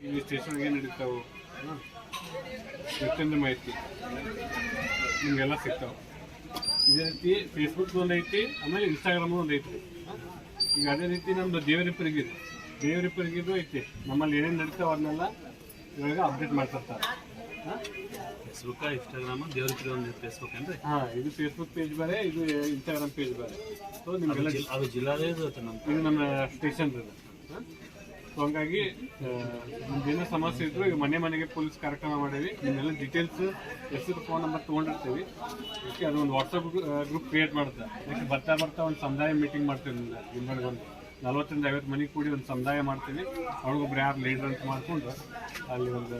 ಇಲ್ಲಿ ಸ್ಟೇಷನ್ಗೆ ಏನು ನಡೀತಾವೆ ಪ್ರತಿಯೊಂದು ಮಾಹಿತಿ ನಿಮಗೆಲ್ಲ ಸಿಗ್ತಾವೆ. ಇದೇ ರೀತಿ ಫೇಸ್ಬುಕ್ ಒಂದು ಐತಿ, ಆಮೇಲೆ ಇನ್ಸ್ಟಾಗ್ರಾಮ್ ಒಂದು ಐತಿ. ಈಗ ಅದೇ ರೀತಿ ನಮ್ಮದು ದೇವರಿಪ್ಪರಿಗಿದು ಐತಿ. ನಮ್ಮಲ್ಲಿ ಏನೇನು ನಡೀತಾವೆ ಅದನ್ನೆಲ್ಲ ಇವಾಗ ಅಪ್ಡೇಟ್ ಮಾಡ್ತಿರ್ತಾರೆ. ಫೇಸ್ಬುಕ್, ಇನ್ಸ್ಟಾಗ್ರಾಮ್, ದೇವರಿಪ್ಪರಿ ಒಂದು ಫೇಸ್ಬುಕ್ ಅಂದರೆ ಇದು ಫೇಸ್ಬುಕ್ ಪೇಜ್ ಬೇರೆ, ಇದು ಇನ್ಸ್ಟಾಗ್ರಾಮ್ ಪೇಜ್ ಬೇರೆ. ಸೊ ನಿಮಗೆಲ್ಲ ಅದು ಜಿಲ್ಲಾದೇ ಇದು ನಮ್ಮ ಸ್ಟೇಷನ್ ಇದೆ. ಸೊ ಹಂಗಾಗಿ ನಿಮ್ದೇನೋ ಸಮಸ್ಯೆ ಇದ್ರು ಈಗ ಮನೆಗೆ ಪೊಲೀಸ್ ಕಾರ್ಯಕ್ರಮ ಮಾಡೀವಿ. ನಿಮ್ಮೆಲ್ಲ ಡೀಟೇಲ್ಸ್, ಹೆಸರು, ಫೋನ್ ನಂಬರ್ ತೊಗೊಂಡಿರ್ತೀವಿ. ಅದಕ್ಕೆ ಅದು ಒಂದು ವಾಟ್ಸಪ್ ಗ್ರೂಪ್ ಕ್ರಿಯೇಟ್ ಮಾಡುತ್ತೆ. ಅದಕ್ಕೆ ಬರ್ತಾ ಒಂದು ಸಮುದಾಯ ಮೀಟಿಂಗ್ ಮಾಡ್ತೀವಿ. ನಿಮ್ಮೊಳಗೆ ಒಂದು 40-50 ಮನೆ ಕೂಡಿ ಒಂದು ಸಮುದಾಯ ಮಾಡ್ತೀವಿ. ಅವ್ರಿಗೊಬ್ರು ಯಾರು ಲೀಡರ್ ಅಂತ ಮಾಡಿಕೊಂಡು ಅಲ್ಲಿ ಒಂದು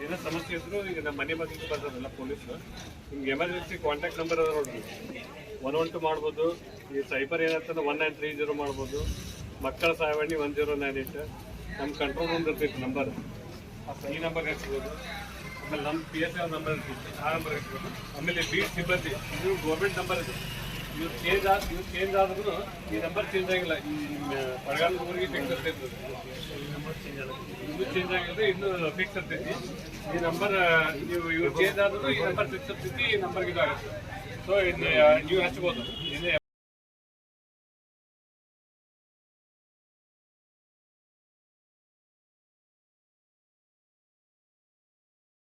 ಏನೋ ಸಮಸ್ಯೆ ಇದ್ರು ಈಗ ನಮ್ಮ ಮನೆ ಬಗ್ಗೆ ಬರ್ತದಲ್ಲ ಪೊಲೀಸು. ನಿಮ್ಗೆ ಎಮರ್ಜೆನ್ಸಿ ಕಾಂಟ್ಯಾಕ್ಟ್ ನಂಬರ್ ಅದ ನೋಡ್ರಿ, 112 ಮಾಡ್ಬೋದು. ಈ ಸೈಬರ್ ಏನಾಗ್ತದೆ 1930 ಮಾಡ್ಬೋದು. ಮಕ್ಕಳ ಸಹಾಯವಾಣಿ 1098. ನಮ್ಮ ಕಂಟ್ರೋಲ್ ರೂಮ್ ಇರ್ತೈತಿ ನಂಬರ್, ಈ ನಂಬರ್ ಹಚ್ಬೋದು. ಆಮೇಲೆ ನಮ್ಮ PSI ನಂಬರ್ ಇರ್ತೈತಿ, ಆ ನಂಬರ್ ಹಚ್ಬೋದು. ಆಮೇಲೆ ಬೀಟ್ ಸಿಬ್ಬಂದಿ, ಇದು ಗೌರ್ಮೆಂಟ್ ನಂಬರ್ ಇದೆ. ಇವ್ರು ಚೇಂಜ್ ಆದ್ರೂ ಈ ನಂಬರ್ ಚೇಂಜ್ ಆಗಿಲ್ಲ. ಈ ಪಡಗಾಲದ ಊರಿಗೆ ಫಿಕ್ಸ್ ಇರ್ತೈತಿ. ಇನ್ನೂ ಚೇಂಜ್ ಆಗಿಲ್ಲ, ಇನ್ನೂ ಫಿಕ್ಸ್ ಇರ್ತೈತಿ ಈ ನಂಬರ್. ಇವ್ರು ಚೇಂಜ್ ಆದ್ರೂ ಈ ನಂಬರ್ ಫಿಕ್ಸ್ ಇರ್ತೈತಿ. ಈ ನಂಬರ್ಗೆ ಇದು ಆಗುತ್ತೆ. ಸೊ ನೀವು ಹಚ್ಬೋದು.